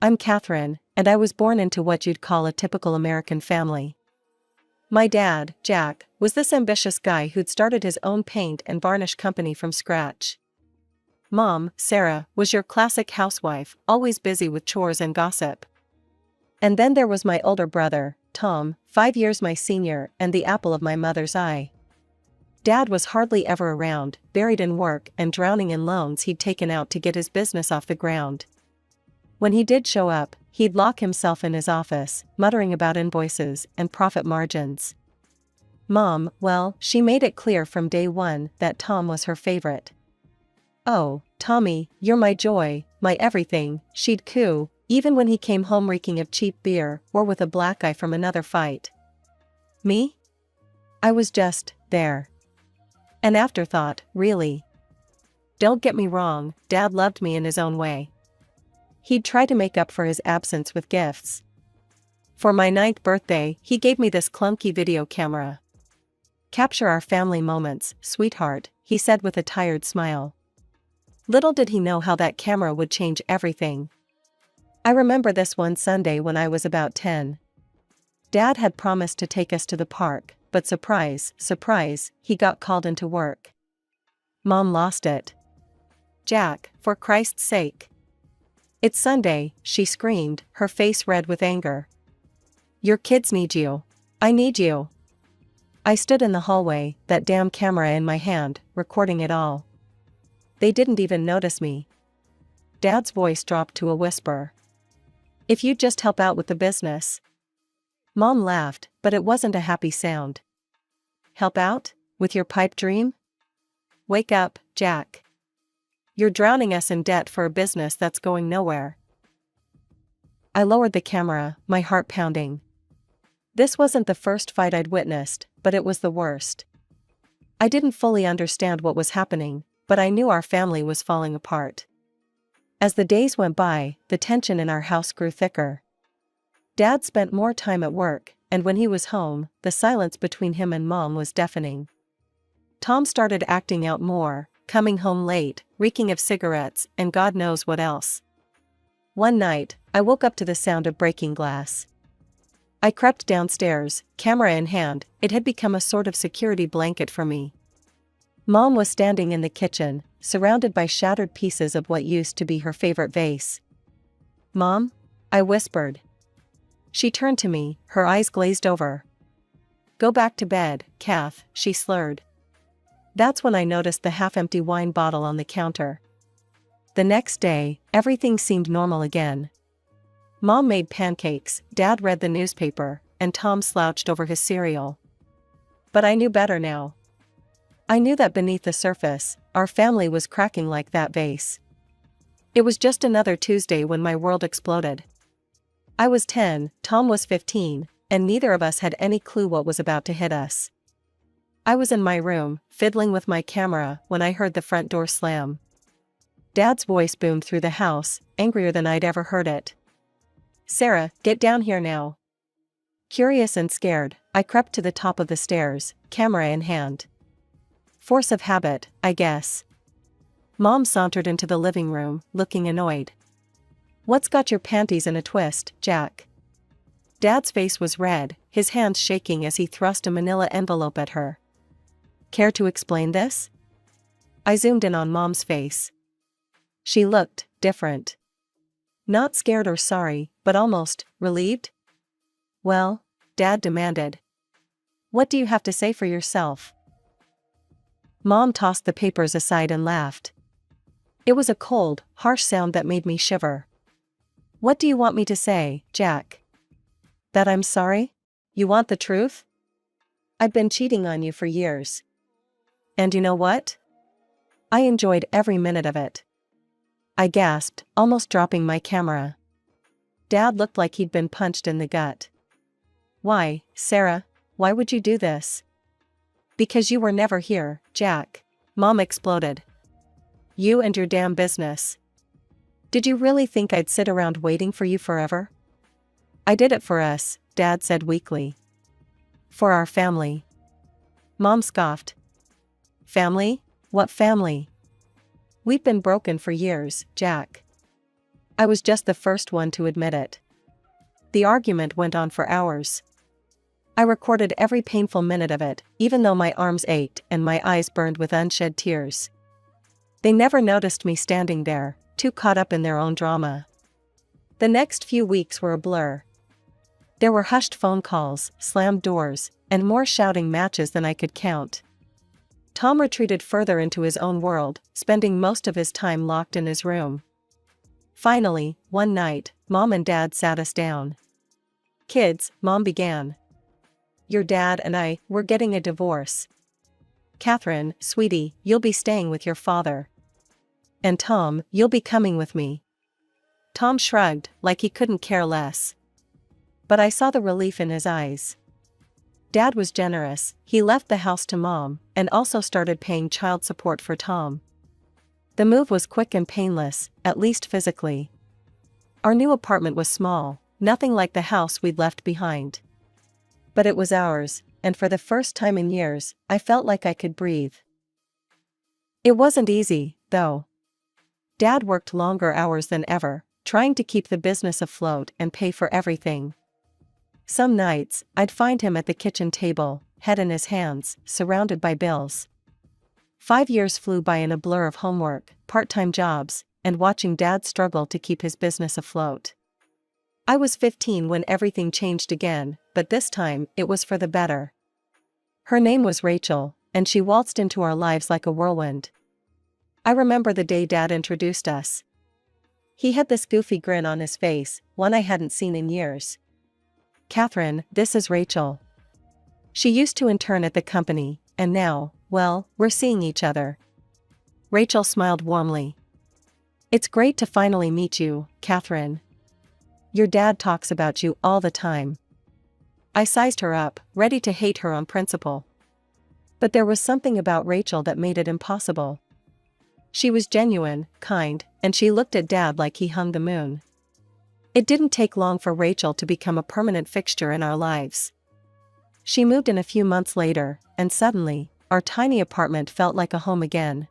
I'm Catherine, and I was born into what you'd call a typical American family. My dad, Jack, was this ambitious guy who'd started his own paint and varnish company from scratch. Mom, Sarah, was your classic housewife, always busy with chores and gossip. And then there was my older brother, Tom, 5 years my senior and the apple of my mother's eye. Dad was hardly ever around, buried in work and drowning in loans he'd taken out to get his business off the ground. When he did show up, he'd lock himself in his office, muttering about invoices and profit margins. Mom, well, she made it clear from day one that Tom was her favorite. "Oh, Tommy, you're my joy, my everything," she'd coo, even when he came home reeking of cheap beer or with a black eye from another fight. Me? I was just there. An afterthought, really. Don't get me wrong, Dad loved me in his own way. He'd try to make up for his absence with gifts. For my 9th birthday, he gave me this clunky video camera. "Capture our family moments, sweetheart," he said with a tired smile. Little did he know how that camera would change everything. I remember this one Sunday when I was about 10. Dad had promised to take us to the park, but surprise, surprise, he got called into work. Mom lost it. "Jack, for Christ's sake. It's Sunday," she screamed, her face red with anger. "Your kids need you. I need you." I stood in the hallway, that damn camera in my hand, recording it all. They didn't even notice me. Dad's voice dropped to a whisper. "If you'd just help out with the business." Mom laughed, but it wasn't a happy sound. "Help out? With your pipe dream? Wake up, Jack. You're drowning us in debt for a business that's going nowhere." I lowered the camera, my heart pounding. This wasn't the first fight I'd witnessed, but it was the worst. I didn't fully understand what was happening, but I knew our family was falling apart. As the days went by, the tension in our house grew thicker. Dad spent more time at work, and when he was home, the silence between him and Mom was deafening. Tom started acting out more, coming home late, reeking of cigarettes and God knows what else. One night, I woke up to the sound of breaking glass. I crept downstairs, camera in hand. It had become a sort of security blanket for me. Mom was standing in the kitchen, surrounded by shattered pieces of what used to be her favorite vase. "Mom?" I whispered. She turned to me, her eyes glazed over. "Go back to bed, Kath," she slurred. That's when I noticed the half-empty wine bottle on the counter. The next day, everything seemed normal again. Mom made pancakes, Dad read the newspaper, and Tom slouched over his cereal. But I knew better now. I knew that beneath the surface, our family was cracking like that vase. It was just another Tuesday when my world exploded. I was 10, Tom was 15, and neither of us had any clue what was about to hit us. I was in my room, fiddling with my camera, when I heard the front door slam. Dad's voice boomed through the house, angrier than I'd ever heard it. "Sarah, get down here now." Curious and scared, I crept to the top of the stairs, camera in hand. Force of habit, I guess. Mom sauntered into the living room, looking annoyed. "What's got your panties in a twist, Jack?" Dad's face was red, his hands shaking as he thrust a manila envelope at her. "Care to explain this?" I zoomed in on Mom's face. She looked different. Not scared or sorry, but almost relieved. "Well?" Dad demanded. "What do you have to say for yourself?" Mom tossed the papers aside and laughed. It was a cold, harsh sound that made me shiver. "What do you want me to say, Jack? That I'm sorry? You want the truth? I've been cheating on you for years. And you know what? I enjoyed every minute of it." I gasped, almost dropping my camera. Dad looked like he'd been punched in the gut. "Why, Sarah, why would you do this?" "Because you were never here, Jack," Mom exploded. "You and your damn business. Did you really think I'd sit around waiting for you forever?" "I did it for us," Dad said weakly. "For our family." Mom scoffed. "Family? What family? We've been broken for years, Jack." I was just the first one to admit it. The argument went on for hours. I recorded every painful minute of it, even though my arms ached and my eyes burned with unshed tears. They never noticed me standing there, too caught up in their own drama. The next few weeks were a blur. There were hushed phone calls, slammed doors, and more shouting matches than I could count. Tom retreated further into his own world, spending most of his time locked in his room. Finally, one night, Mom and Dad sat us down. "Kids," Mom began. "Your dad and I, we're getting a divorce. Catherine, sweetie, you'll be staying with your father. And Tom, you'll be coming with me." Tom shrugged, like he couldn't care less. But I saw the relief in his eyes. Dad was generous, he left the house to Mom, and also started paying child support for Tom. The move was quick and painless, at least physically. Our new apartment was small, nothing like the house we'd left behind. But it was ours, and for the first time in years, I felt like I could breathe. It wasn't easy, though. Dad worked longer hours than ever, trying to keep the business afloat and pay for everything. Some nights, I'd find him at the kitchen table, head in his hands, surrounded by bills. 5 years flew by in a blur of homework, part-time jobs, and watching Dad struggle to keep his business afloat. I was 15 when everything changed again, but this time, it was for the better. Her name was Rachel, and she waltzed into our lives like a whirlwind. I remember the day Dad introduced us. He had this goofy grin on his face, one I hadn't seen in years. "Catherine, this is Rachel. She used to intern at the company, and now, well, we're seeing each other." Rachel smiled warmly. "It's great to finally meet you, Catherine. Your dad talks about you all the time." I sized her up, ready to hate her on principle. But there was something about Rachel that made it impossible. She was genuine, kind, and she looked at Dad like he hung the moon. It didn't take long for Rachel to become a permanent fixture in our lives. She moved in a few months later, and suddenly, our tiny apartment felt like a home again.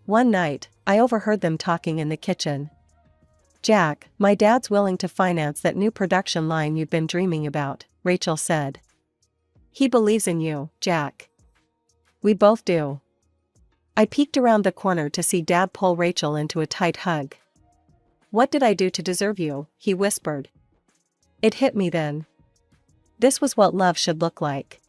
One night, I overheard them talking in the kitchen. "Jack, my dad's willing to finance that new production line you've been dreaming about," Rachel said. "He believes in you, Jack." "We both do." I peeked around the corner to see Dad pull Rachel into a tight hug. "What did I do to deserve you?" he whispered. It hit me then. This was what love should look like.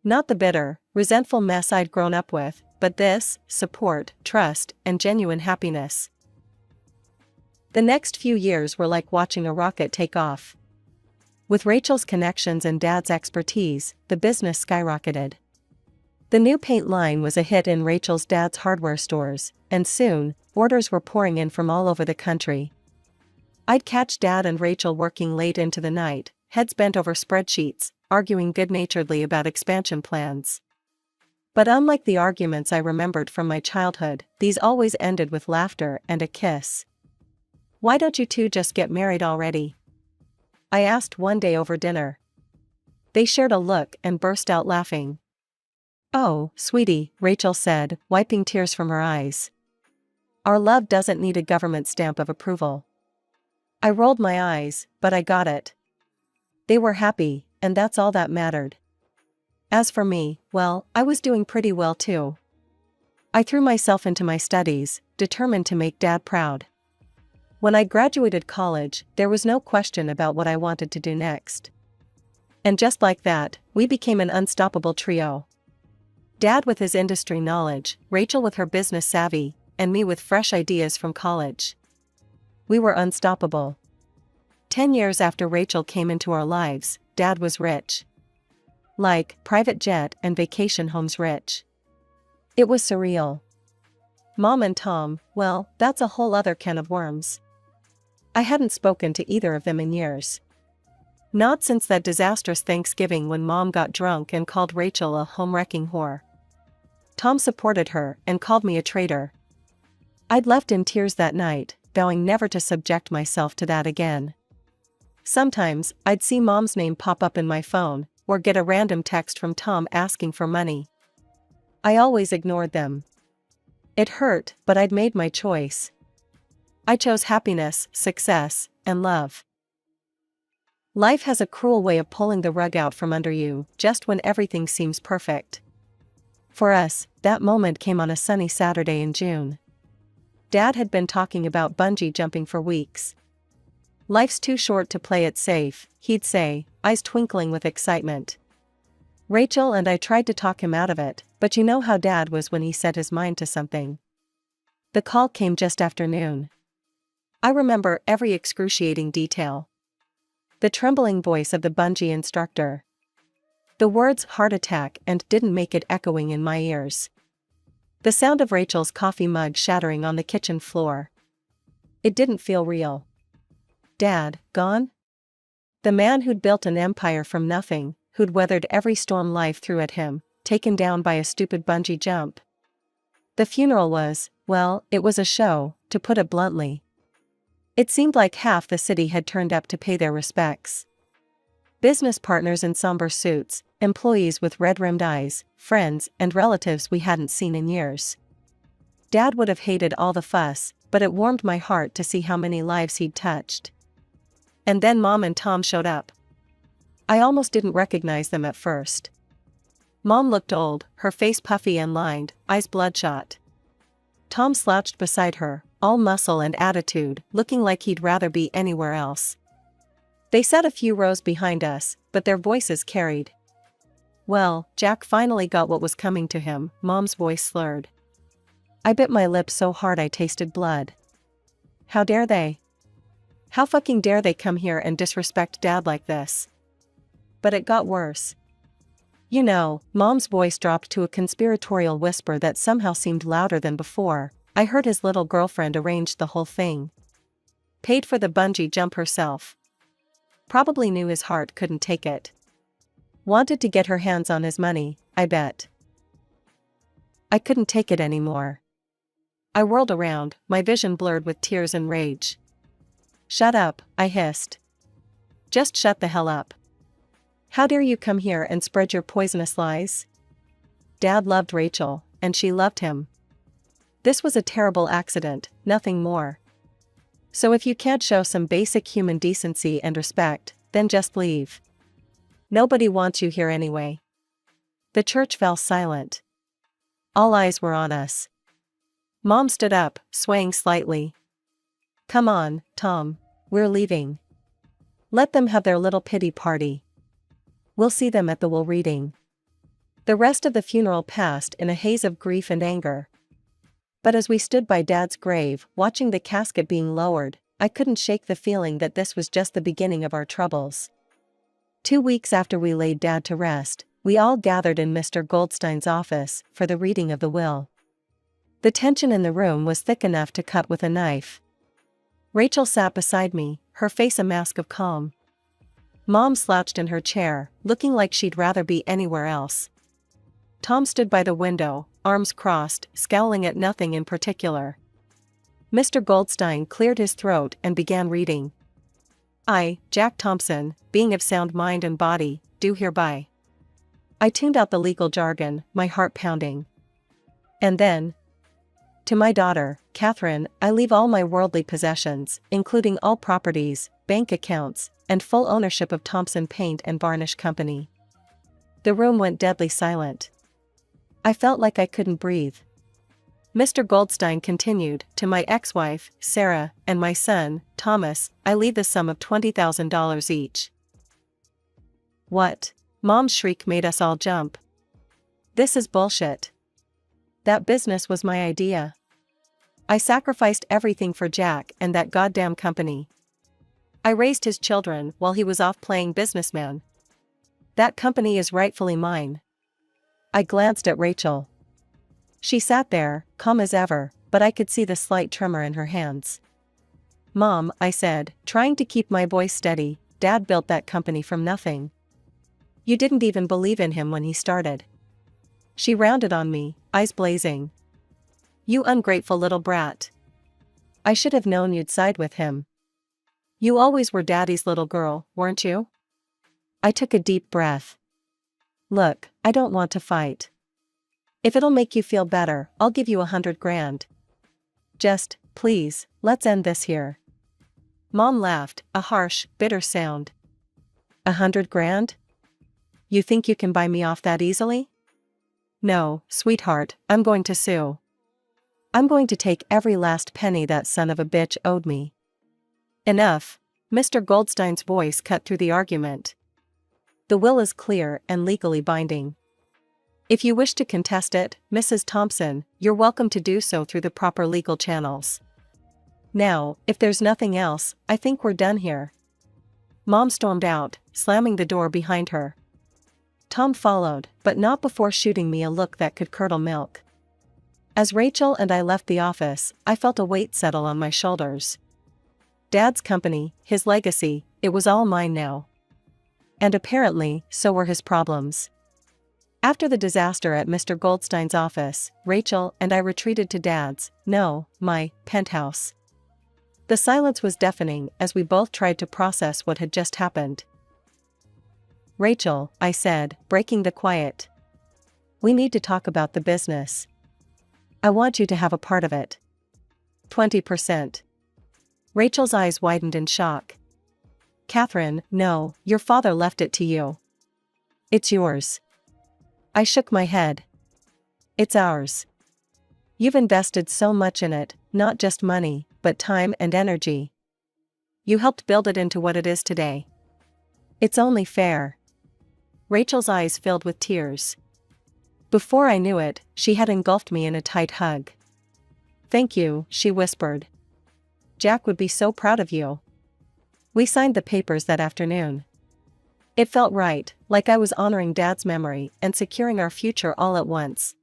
Not the bitter, resentful mess I'd grown up with, but this, support, trust, and genuine happiness. The next few years were like watching a rocket take off. With Rachel's connections and Dad's expertise, the business skyrocketed. The new paint line was a hit in Rachel's dad's hardware stores, and soon, orders were pouring in from all over the country. I'd catch Dad and Rachel working late into the night, heads bent over spreadsheets, arguing good-naturedly about expansion plans. But unlike the arguments I remembered from my childhood, these always ended with laughter and a kiss. "Why don't you two just get married already?" I asked one day over dinner. They shared a look and burst out laughing. "Oh, sweetie," Rachel said, wiping tears from her eyes. "Our love doesn't need a government stamp of approval." I rolled my eyes, but I got it. They were happy, and that's all that mattered. As for me, well, I was doing pretty well too. I threw myself into my studies, determined to make Dad proud. When I graduated college, there was no question about what I wanted to do next. And just like that, we became an unstoppable trio. Dad with his industry knowledge, Rachel with her business savvy, and me with fresh ideas from college. We were unstoppable. 10 years after Rachel came into our lives, Dad was rich. Like, private jet and vacation homes rich. It was surreal. Mom and Tom, well, that's a whole other can of worms. I hadn't spoken to either of them in years. Not since that disastrous Thanksgiving when Mom got drunk and called Rachel a home-wrecking whore. Tom supported her and called me a traitor. I'd left in tears that night, vowing never to subject myself to that again. Sometimes, I'd see Mom's name pop up in my phone, or get a random text from Tom asking for money. I always ignored them. It hurt, but I'd made my choice. I chose happiness, success, and love. Life has a cruel way of pulling the rug out from under you, just when everything seems perfect. For us, that moment came on a sunny Saturday in June. Dad had been talking about bungee jumping for weeks. "Life's too short to play it safe," he'd say, eyes twinkling with excitement. Rachel and I tried to talk him out of it, but you know how Dad was when he set his mind to something. The call came just after noon. I remember every excruciating detail. The trembling voice of the bungee instructor. The words "heart attack" and "didn't make it" echoing in my ears. The sound of Rachel's coffee mug shattering on the kitchen floor. It didn't feel real. Dad, gone? The man who'd built an empire from nothing, who'd weathered every storm life threw at him, taken down by a stupid bungee jump. The funeral was, well, it was a show, to put it bluntly. It seemed like half the city had turned up to pay their respects. Business partners in somber suits, employees with red-rimmed eyes, friends and relatives we hadn't seen in years. Dad would have hated all the fuss, but it warmed my heart to see how many lives he'd touched. And then Mom and Tom showed up. I almost didn't recognize them at first. Mom looked old, her face puffy and lined, eyes bloodshot. Tom slouched beside her, all muscle and attitude, looking like he'd rather be anywhere else. They sat a few rows behind us, but their voices carried. "Well, Jack finally got what was coming to him," Mom's voice slurred. I bit my lip so hard I tasted blood. How dare they? How fucking dare they come here and disrespect Dad like this? But it got worse. You know, Mom's voice dropped to a conspiratorial whisper that somehow seemed louder than before. I heard his little girlfriend arranged the whole thing. Paid for the bungee jump herself. Probably knew his heart couldn't take it. Wanted to get her hands on his money, I bet. I couldn't take it anymore. I whirled around, my vision blurred with tears and rage. "Shut up," I hissed. "Just shut the hell up. How dare you come here and spread your poisonous lies?" Dad loved Rachel, and she loved him. This was a terrible accident, nothing more. So if you can't show some basic human decency and respect, then just leave. Nobody wants you here anyway. The church fell silent. All eyes were on us. Mom stood up, swaying slightly. "Come on, Tom. We're leaving. Let them have their little pity party. We'll see them at the will reading." The rest of the funeral passed in a haze of grief and anger. But as we stood by Dad's grave, watching the casket being lowered, I couldn't shake the feeling that this was just the beginning of our troubles. 2 weeks after we laid Dad to rest, we all gathered in Mr. Goldstein's office for the reading of the will. The tension in the room was thick enough to cut with a knife. Rachel sat beside me, her face a mask of calm. Mom slouched in her chair, looking like she'd rather be anywhere else. Tom stood by the window, arms crossed, scowling at nothing in particular. Mr. Goldstein cleared his throat and began reading. "I, Jack Thompson, being of sound mind and body, do hereby." I tuned out the legal jargon, my heart pounding. And then, "To my daughter, Catherine, I leave all my worldly possessions, including all properties, bank accounts, and full ownership of Thompson Paint and Varnish Company." The room went deadly silent. I felt like I couldn't breathe. Mr. Goldstein continued, "To my ex-wife, Sarah, and my son, Thomas, I leave the sum of $20,000 each." "What?" Mom's shriek made us all jump. "This is bullshit. That business was my idea. I sacrificed everything for Jack and that goddamn company. I raised his children while he was off playing businessman. That company is rightfully mine." I glanced at Rachel. She sat there, calm as ever, but I could see the slight tremor in her hands. "Mom," I said, trying to keep my voice steady, "Dad built that company from nothing. You didn't even believe in him when he started." She rounded on me, eyes blazing. "You ungrateful little brat. I should have known you'd side with him. You always were Daddy's little girl, weren't you?" I took a deep breath. "Look, I don't want to fight. If it'll make you feel better, I'll give you $100,000. Just, please, let's end this here. Mom laughed, a harsh, bitter sound. 100 grand? You think you can buy me off that easily? No, sweetheart, I'm going to sue. I'm going to take every last penny that son of a bitch owed me. Enough. Mr. Goldstein's voice cut through the argument. The will is clear and legally binding. If you wish to contest it, Mrs. Thompson, you're welcome to do so through the proper legal channels. Now, if there's nothing else, I think we're done here. Mom stormed out, slamming the door behind her. Tom followed, but not before shooting me a look that could curdle milk. As Rachel and I left the office, I felt a weight settle on my shoulders. Dad's company, his legacy, it was all mine now. And apparently, so were his problems. After the disaster at Mr. Goldstein's office, Rachel and I retreated to Dad's, my penthouse. The silence was deafening as we both tried to process what had just happened. Rachel, I said, breaking the quiet. We need to talk about the business. I want you to have a part of it. 20%. Rachel's eyes widened in shock. Catherine, no, your father left it to you. It's yours. I shook my head. It's ours. You've invested so much in it, not just money, but time and energy. You helped build it into what it is today. It's only fair. Rachel's eyes filled with tears. Before I knew it, she had engulfed me in a tight hug. Thank you, she whispered. Jack would be so proud of you. We signed the papers that afternoon. It felt right, like I was honoring Dad's memory and securing our future all at once.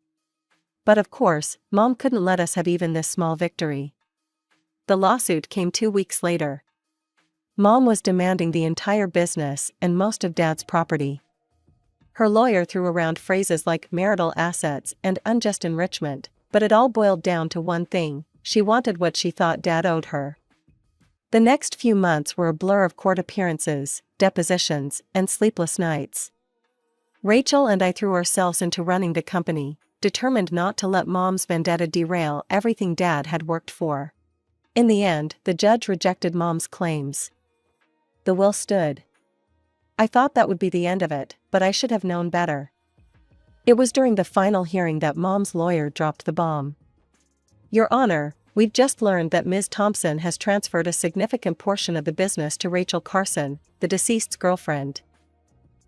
But of course, Mom couldn't let us have even this small victory. The lawsuit came 2 weeks later. Mom was demanding the entire business and most of Dad's property. Her lawyer threw around phrases like marital assets and unjust enrichment, but it all boiled down to one thing: she wanted what she thought Dad owed her. The next few months were a blur of court appearances, depositions, and sleepless nights. Rachel and I threw ourselves into running the company, determined not to let Mom's vendetta derail everything Dad had worked for. In the end, the judge rejected Mom's claims. The will stood. I thought that would be the end of it, but I should have known better. It was during the final hearing that Mom's lawyer dropped the bomb. Your Honor, we've just learned that Ms. Thompson has transferred a significant portion of the business to Rachel Carson, the deceased's girlfriend.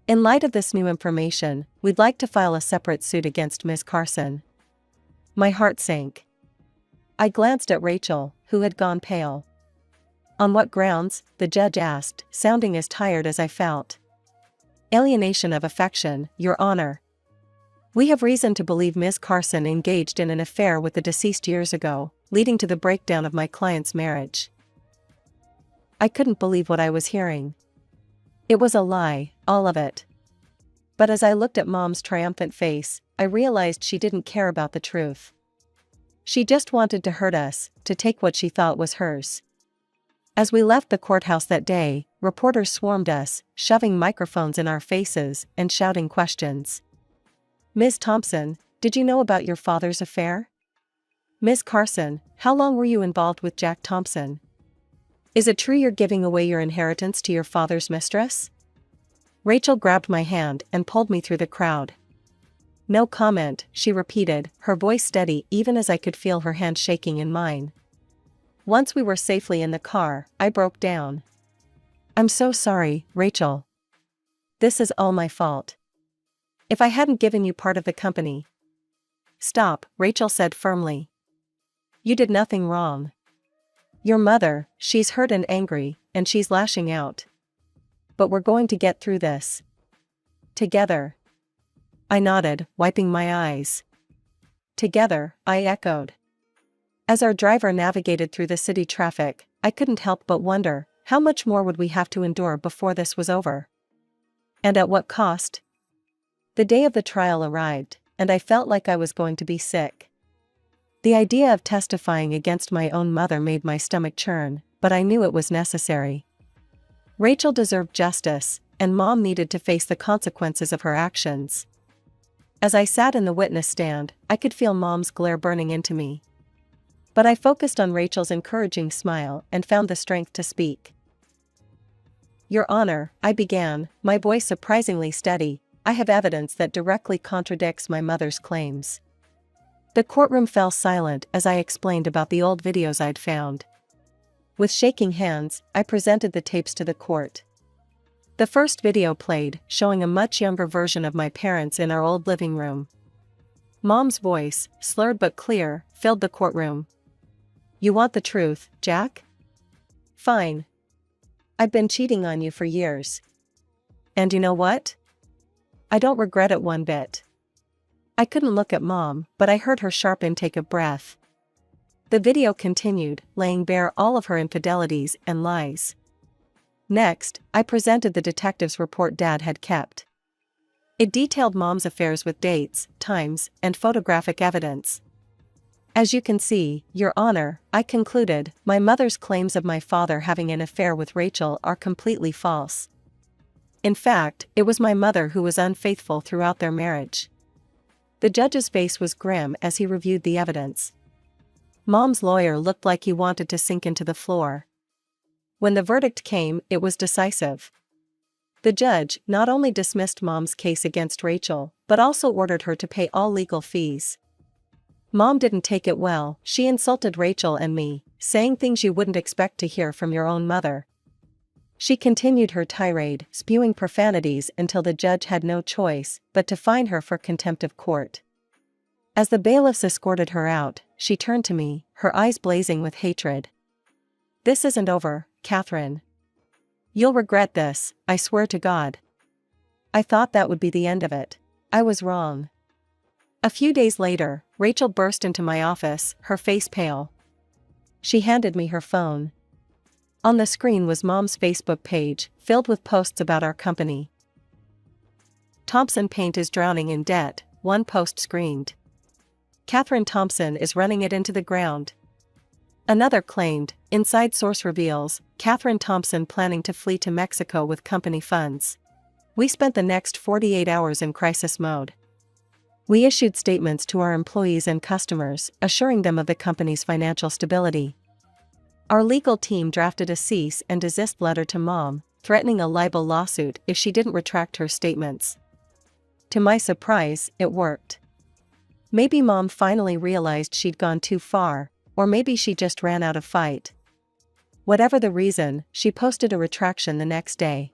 In light of this new information, we'd like to file a separate suit against Ms. Carson. My heart sank. I glanced at Rachel, who had gone pale. On what grounds? The judge asked, sounding as tired as I felt. Alienation of affection, Your Honor. We have reason to believe Ms. Carson engaged in an affair with the deceased years ago, leading to the breakdown of my client's marriage. I couldn't believe what I was hearing. It was a lie, all of it. But as I looked at Mom's triumphant face, I realized she didn't care about the truth. She just wanted to hurt us, to take what she thought was hers. As we left the courthouse that day, reporters swarmed us, shoving microphones in our faces and shouting questions. Ms. Thompson, did you know about your father's affair? Ms. Carson, how long were you involved with Jack Thompson? Is it true you're giving away your inheritance to your father's mistress? Rachel grabbed my hand and pulled me through the crowd. No comment, she repeated, her voice steady even as I could feel her hand shaking in mine. Once we were safely in the car, I broke down. I'm so sorry, Rachel. This is all my fault. If I hadn't given you part of the company. Stop, Rachel said firmly. You did nothing wrong. Your mother, she's hurt and angry, and she's lashing out. But we're going to get through this. Together. I nodded, wiping my eyes. Together, I echoed. As our driver navigated through the city traffic, I couldn't help but wonder, how much more would we have to endure before this was over? And at what cost? The day of the trial arrived, and I felt like I was going to be sick. The idea of testifying against my own mother made my stomach churn, but I knew it was necessary. Rachel deserved justice, and Mom needed to face the consequences of her actions. As I sat in the witness stand, I could feel Mom's glare burning into me. But I focused on Rachel's encouraging smile and found the strength to speak. "Your Honor," I began, my voice surprisingly steady, "I have evidence that directly contradicts my mother's claims." The courtroom fell silent as I explained about the old videos I'd found. With shaking hands, I presented the tapes to the court. The first video played, showing a much younger version of my parents in our old living room. Mom's voice, slurred but clear, filled the courtroom. "You want the truth, Jack? Fine. I've been cheating on you for years. And you know what? I don't regret it one bit." I couldn't look at Mom, but I heard her sharp intake of breath. The video continued, laying bare all of her infidelities and lies. Next, I presented the detective's report Dad had kept. It detailed Mom's affairs with dates, times, and photographic evidence. "As you can see, Your Honor," I concluded, "my mother's claims of my father having an affair with Rachel are completely false. In fact, it was my mother who was unfaithful throughout their marriage." The judge's face was grim as he reviewed the evidence. Mom's lawyer looked like he wanted to sink into the floor. When the verdict came, it was decisive. The judge not only dismissed Mom's case against Rachel, but also ordered her to pay all legal fees. Mom didn't take it well. She insulted Rachel and me, saying things you wouldn't expect to hear from your own mother. She continued her tirade, spewing profanities until the judge had no choice but to fine her for contempt of court. As the bailiffs escorted her out, she turned to me, her eyes blazing with hatred. "This isn't over, Catherine. You'll regret this, I swear to God." I thought that would be the end of it. I was wrong. A few days later, Rachel burst into my office, her face pale. She handed me her phone. On the screen was Mom's Facebook page, filled with posts about our company. "Thompson Paint is drowning in debt," one post screamed. "Catherine Thompson is running it into the ground." Another claimed, "Inside source reveals, Catherine Thompson planning to flee to Mexico with company funds." We spent the next 48 hours in crisis mode. We issued statements to our employees and customers, assuring them of the company's financial stability. Our legal team drafted a cease and desist letter to Mom, threatening a libel lawsuit if she didn't retract her statements. To my surprise, it worked. Maybe Mom finally realized she'd gone too far, or maybe she just ran out of fight. Whatever the reason, she posted a retraction the next day.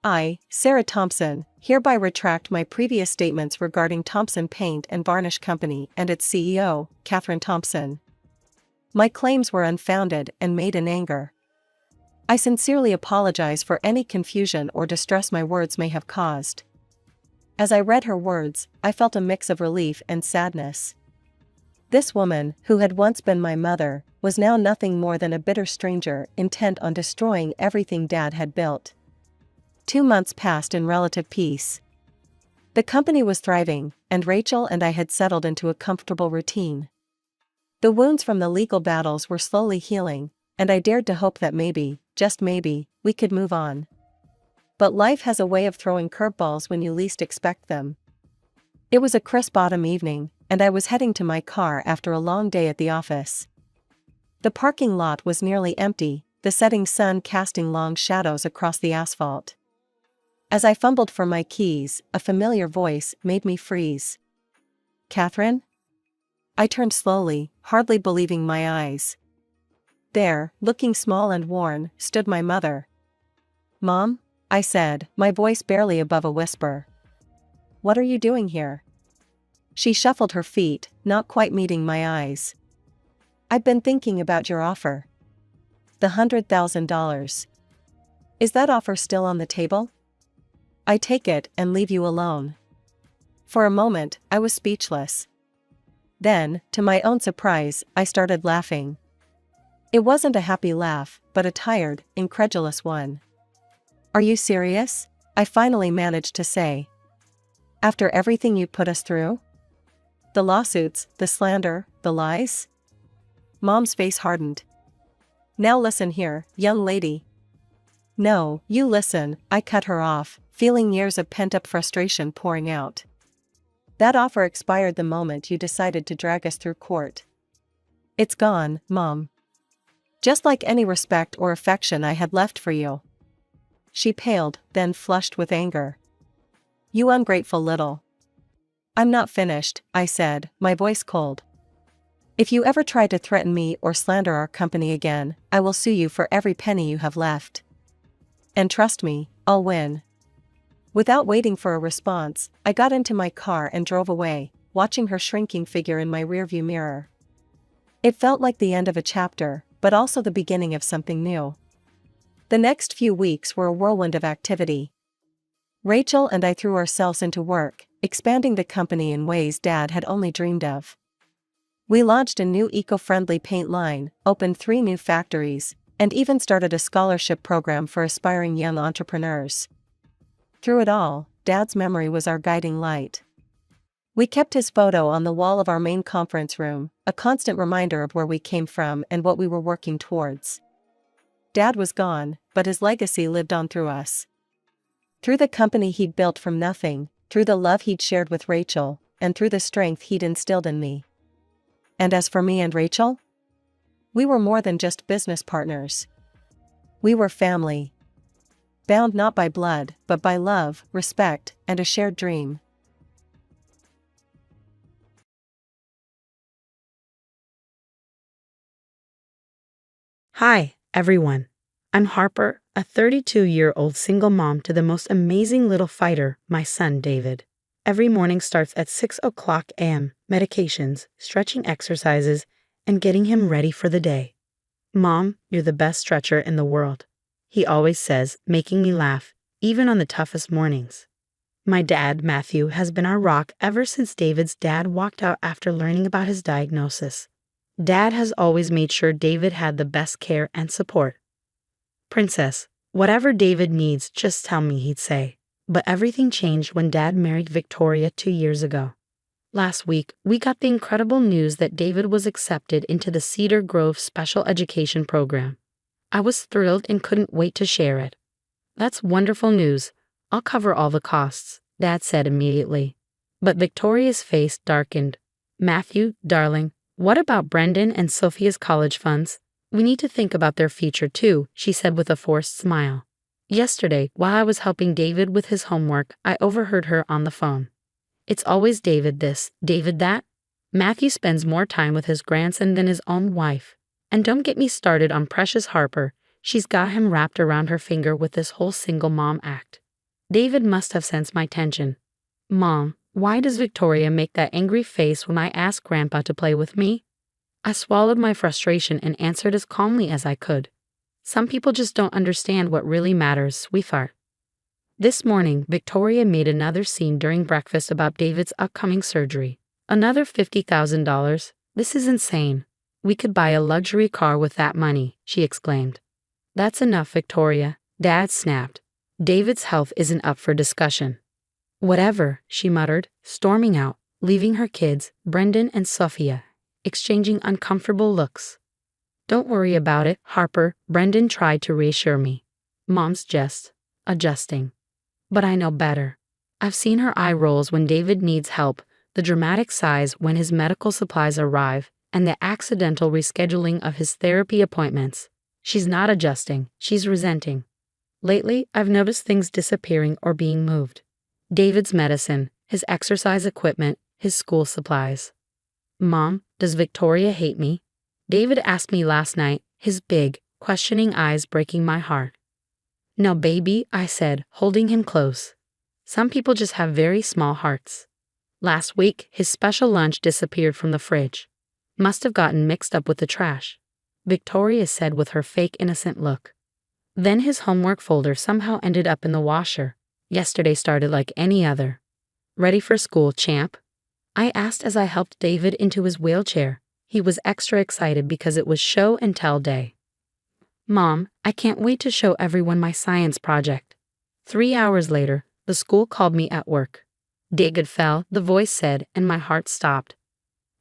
"I, Sarah Thompson, hereby retract my previous statements regarding Thompson Paint and Varnish Company and its CEO, Catherine Thompson. My claims were unfounded and made in anger. I sincerely apologize for any confusion or distress my words may have caused." As I read her words, I felt a mix of relief and sadness. This woman, who had once been my mother, was now nothing more than a bitter stranger intent on destroying everything Dad had built. 2 months passed in relative peace. The company was thriving, and Rachel and I had settled into a comfortable routine. The wounds from the legal battles were slowly healing, and I dared to hope that maybe, just maybe, we could move on. But life has a way of throwing curveballs when you least expect them. It was a crisp autumn evening, and I was heading to my car after a long day at the office. The parking lot was nearly empty, the setting sun casting long shadows across the asphalt. As I fumbled for my keys, a familiar voice made me freeze. "Catherine?" I turned slowly, hardly believing my eyes. There, looking small and worn, stood my mother. "Mom?" I said, my voice barely above a whisper. "What are you doing here?" She shuffled her feet, not quite meeting my eyes. "I've been thinking about your offer. The $100,000. Is that offer still on the table? I take it and leave you alone." For a moment, I was speechless. Then, to my own surprise, I started laughing. It wasn't a happy laugh, but a tired, incredulous one. "Are you serious?" I finally managed to say. "After everything you put us through? The lawsuits, the slander, the lies?" Mom's face hardened. "Now listen here, young lady." "No, you listen," I cut her off, feeling years of pent-up frustration pouring out. "That offer expired the moment you decided to drag us through court. It's gone, Mom. Just like any respect or affection I had left for you. She paled, then flushed with anger. You ungrateful little. I'm not finished, I said, my voice cold. If you ever try to threaten me or slander our company again, I will sue you for every penny you have left. And trust me, I'll win. Without waiting for a response, I got into my car and drove away, watching her shrinking figure in my rearview mirror. It felt like the end of a chapter, but also the beginning of something new. The next few weeks were a whirlwind of activity. Rachel and I threw ourselves into work, expanding the company in ways Dad had only dreamed of. We launched a new eco-friendly paint line, opened 3 new factories, and even started a scholarship program for aspiring young entrepreneurs. Through it all, Dad's memory was our guiding light. We kept his photo on the wall of our main conference room, a constant reminder of where we came from and what we were working towards. Dad was gone, but his legacy lived on through us. Through the company he'd built from nothing, through the love he'd shared with Rachel, and through the strength he'd instilled in me. And as for me and Rachel? We were more than just business partners. We were family. Bound not by blood, but by love, respect, and a shared dream. Hi, everyone. I'm Harper, a 32-year-old single mom to the most amazing little fighter, my son David. Every morning starts at 6 a.m., medications, stretching exercises, and getting him ready for the day. Mom, you're the best stretcher in the world, he always says, making me laugh, even on the toughest mornings. My dad, Matthew, has been our rock ever since David's dad walked out after learning about his diagnosis. Dad has always made sure David had the best care and support. Princess, whatever David needs, just tell me, he'd say. But everything changed when Dad married Victoria 2 years ago. Last week, we got the incredible news that David was accepted into the Cedar Grove Special Education Program. I was thrilled and couldn't wait to share it. That's wonderful news. I'll cover all the costs, Dad said immediately. But Victoria's face darkened. Matthew, darling, what about Brendan and Sophia's college funds? We need to think about their future too, she said with a forced smile. Yesterday, while I was helping David with his homework, I overheard her on the phone. It's always David this, David that. Matthew spends more time with his grandson than his own wife. And don't get me started on precious Harper. She's got him wrapped around her finger with this whole single mom act. David must have sensed my tension. Mom, why does Victoria make that angry face when I ask Grandpa to play with me? I swallowed my frustration and answered as calmly as I could. Some people just don't understand what really matters, sweetheart. This morning, Victoria made another scene during breakfast about David's upcoming surgery. Another $50,000? This is insane. We could buy a luxury car with that money, she exclaimed. That's enough, Victoria, Dad snapped. David's health isn't up for discussion. Whatever, she muttered, storming out, leaving her kids, Brendan and Sophia, exchanging uncomfortable looks. Don't worry about it, Harper, Brendan tried to reassure me. Mom's just adjusting. But I know better. I've seen her eye rolls when David needs help, the dramatic sighs when his medical supplies arrive, and the accidental rescheduling of his therapy appointments. She's not adjusting, she's resenting. Lately, I've noticed things disappearing or being moved. David's medicine, his exercise equipment, his school supplies. Mom, does Victoria hate me? David asked me last night, his big, questioning eyes breaking my heart. No, baby, I said, holding him close. Some people just have very small hearts. Last week, his special lunch disappeared from the fridge. Must have gotten mixed up with the trash, Victoria said with her fake innocent look. Then his homework folder somehow ended up in the washer. Yesterday started like any other. Ready for school, champ? I asked as I helped David into his wheelchair. He was extra excited because it was show and tell day. Mom, I can't wait to show everyone my science project. 3 hours later, the school called me at work. David fell, the voice said, and my heart stopped.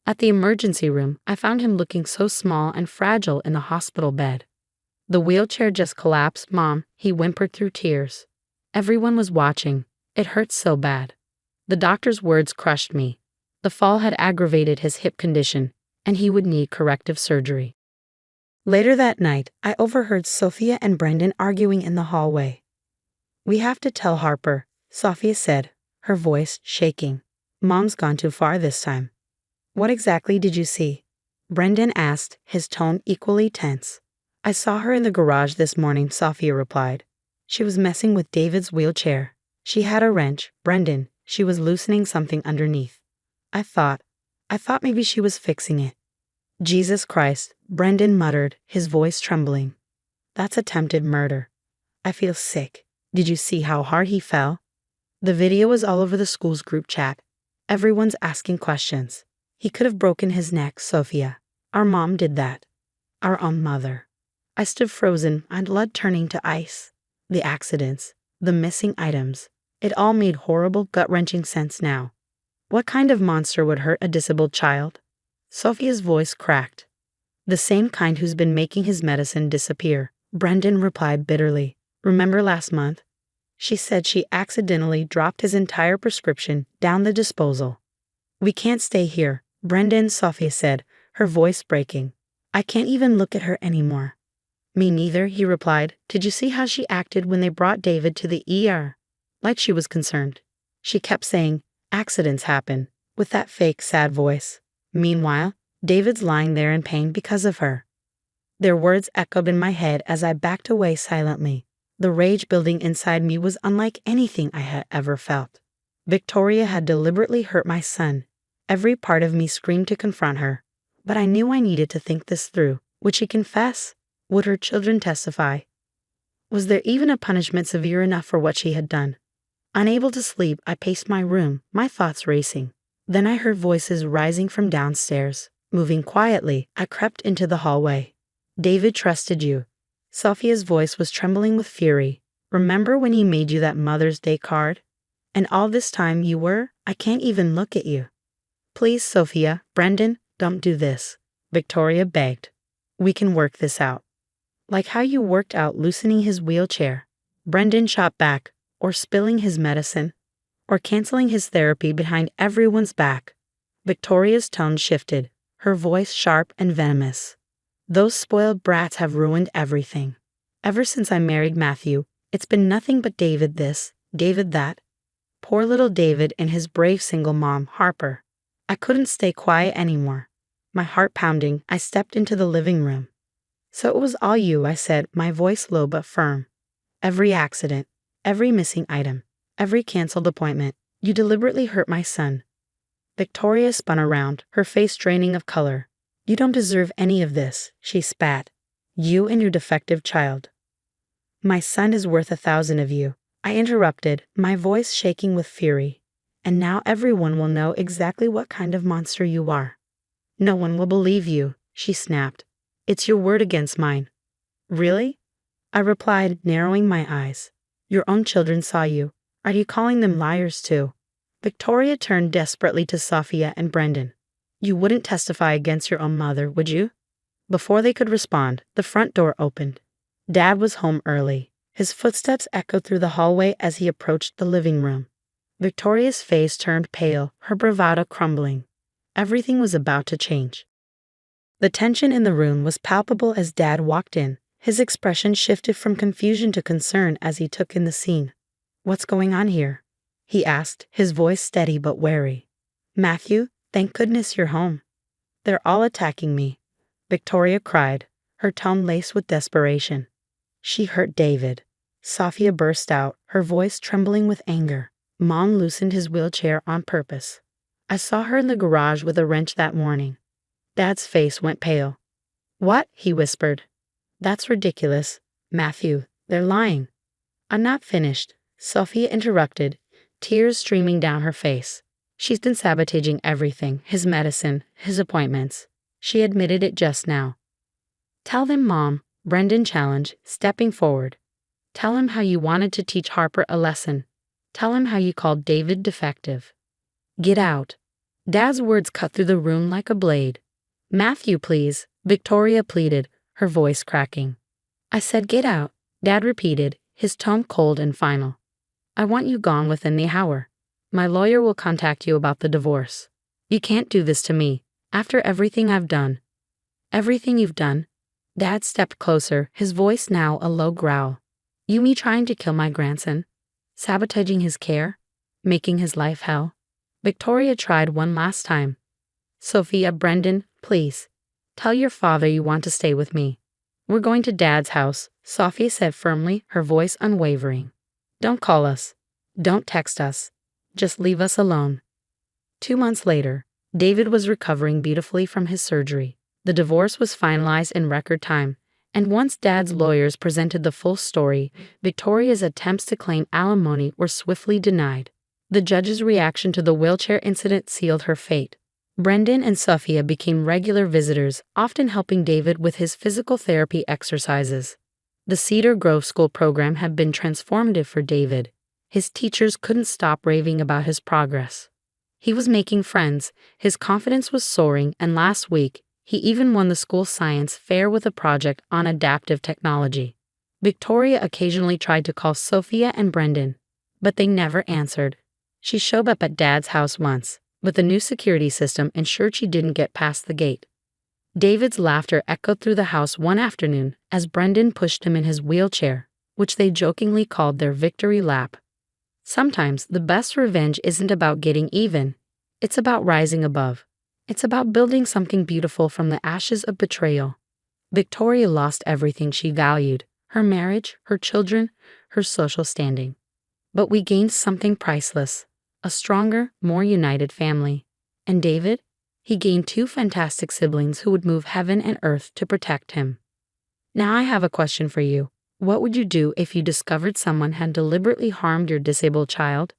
At the emergency room, I found him looking so small and fragile in the hospital bed. The wheelchair just collapsed, Mom, he whimpered through tears. Everyone was watching. It hurt so bad. The doctor's words crushed me. The fall had aggravated his hip condition, and he would need corrective surgery. Later that night, I overheard Sophia and Brendan arguing in the hallway. "We have to tell Harper," Sophia said, her voice shaking. "Mom's gone too far this time." "What exactly did you see?" Brendan asked, his tone equally tense. "I saw her in the garage this morning," Sophia replied. "She was messing with David's wheelchair. She had a wrench, Brendan. She was loosening something underneath. I thought maybe she was fixing it." "Jesus Christ," Brendan muttered, his voice trembling. "That's attempted murder. I feel sick. Did you see how hard he fell?" The video was all over the school's group chat. Everyone's asking questions. "He could have broken his neck, Sophia. Our mom did that. Our own mother." I stood frozen, my blood turning to ice. The accidents, the missing items, it all made horrible, gut-wrenching sense now. What kind of monster would hurt a disabled child? Sophia's voice cracked. "The same kind who's been making his medicine disappear," Brendan replied bitterly. "Remember last month? She said she accidentally dropped his entire prescription down the disposal." "We can't stay here," Brendan, Sophia said, her voice breaking. "I can't even look at her anymore." "Me neither," he replied. "Did you see how she acted when they brought David to the ER? Like she was concerned. She kept saying, 'Accidents happen,' with that fake, sad voice. Meanwhile, David's lying there in pain because of her." Their words echoed in my head as I backed away silently. The rage building inside me was unlike anything I had ever felt. Victoria had deliberately hurt my son. Every part of me screamed to confront her. But I knew I needed to think this through. Would she confess? Would her children testify? Was there even a punishment severe enough for what she had done? Unable to sleep, I paced my room, my thoughts racing. Then I heard voices rising from downstairs. Moving quietly, I crept into the hallway. "David trusted you." Sophia's voice was trembling with fury. "Remember when he made you that Mother's Day card? And all this time you were? I can't even look at you." "Please, Sophia, Brendan, don't do this," Victoria begged. "We can work this out." "Like how you worked out loosening his wheelchair," Brendan shot back, "or spilling his medicine, or canceling his therapy behind everyone's back." Victoria's tone shifted, her voice sharp and venomous. "Those spoiled brats have ruined everything. Ever since I married Matthew, it's been nothing but David this, David that. Poor little David and his brave single mom, Harper." I couldn't stay quiet anymore. My heart pounding, I stepped into the living room. "So it was all you," I said, my voice low but firm. "Every accident, every missing item, every canceled appointment. You deliberately hurt my son." Victoria spun around, her face draining of color. "You don't deserve any of this," she spat. "You and your defective child." "My son is worth 1,000 of you," I interrupted, my voice shaking with fury. "And now everyone will know exactly what kind of monster you are." "No one will believe you," she snapped. "It's your word against mine." "Really?" I replied, narrowing my eyes. "Your own children saw you. Are you calling them liars too?" Victoria turned desperately to Sophia and Brendan. "You wouldn't testify against your own mother, would you?" Before they could respond, the front door opened. Dad was home early. His footsteps echoed through the hallway as he approached the living room. Victoria's face turned pale, her bravado crumbling. Everything was about to change. The tension in the room was palpable as Dad walked in. His expression shifted from confusion to concern as he took in the scene. "What's going on here?" he asked, his voice steady but wary. "Matthew, thank goodness you're home." "They're all attacking me," Victoria cried, her tone laced with desperation. "She hurt David." Sophia burst out, her voice trembling with anger. "Mom loosened his wheelchair on purpose. I saw her in the garage with a wrench that morning." Dad's face went pale. "What?" he whispered. "That's ridiculous. Matthew, they're lying." "I'm not finished," Sophia interrupted, tears streaming down her face. "She's been sabotaging everything, his medicine, his appointments. She admitted it just now." "Tell them, Mom," Brendan challenged, stepping forward. "Tell him how you wanted to teach Harper a lesson. Tell him how you called David defective." "Get out." Dad's words cut through the room like a blade. "Matthew, please," Victoria pleaded, her voice cracking. "I said get out," Dad repeated, his tone cold and final. "I want you gone within the hour. My lawyer will contact you about the divorce. You can't do this to me. After everything I've done. Everything you've done? Dad stepped closer, his voice now a low growl. You mean trying to kill my grandson? Sabotaging his care? Making his life hell? Victoria tried one last time. Sophia, Brendan, please. Tell your father you want to stay with me. We're going to Dad's house, Sophia said firmly, her voice unwavering. Don't call us. Don't text us. Just leave us alone. 2 months later, David was recovering beautifully from his surgery. The divorce was finalized in record time, and once Dad's lawyers presented the full story, Victoria's attempts to claim alimony were swiftly denied. The judge's reaction to the wheelchair incident sealed her fate. Brendan and Sophia became regular visitors, often helping David with his physical therapy exercises. The Cedar Grove School program had been transformative for David. His teachers couldn't stop raving about his progress. He was making friends, his confidence was soaring, and last week, he even won the school science fair with a project on adaptive technology. Victoria occasionally tried to call Sophia and Brendan, but they never answered. She showed up at Dad's house once, but the new security system ensured she didn't get past the gate. David's laughter echoed through the house one afternoon as Brendan pushed him in his wheelchair, which they jokingly called their victory lap. Sometimes the best revenge isn't about getting even, it's about rising above. It's about building something beautiful from the ashes of betrayal. Victoria lost everything she valued, her marriage, her children, her social standing. But we gained something priceless, a stronger, more united family. And David? He gained 2 fantastic siblings who would move heaven and earth to protect him. Now I have a question for you. What would you do if you discovered someone had deliberately harmed your disabled child?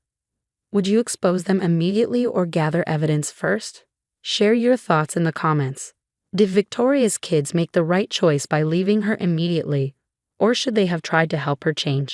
Would you expose them immediately or gather evidence first? Share your thoughts in the comments. Did Victoria's kids make the right choice by leaving her immediately, or should they have tried to help her change?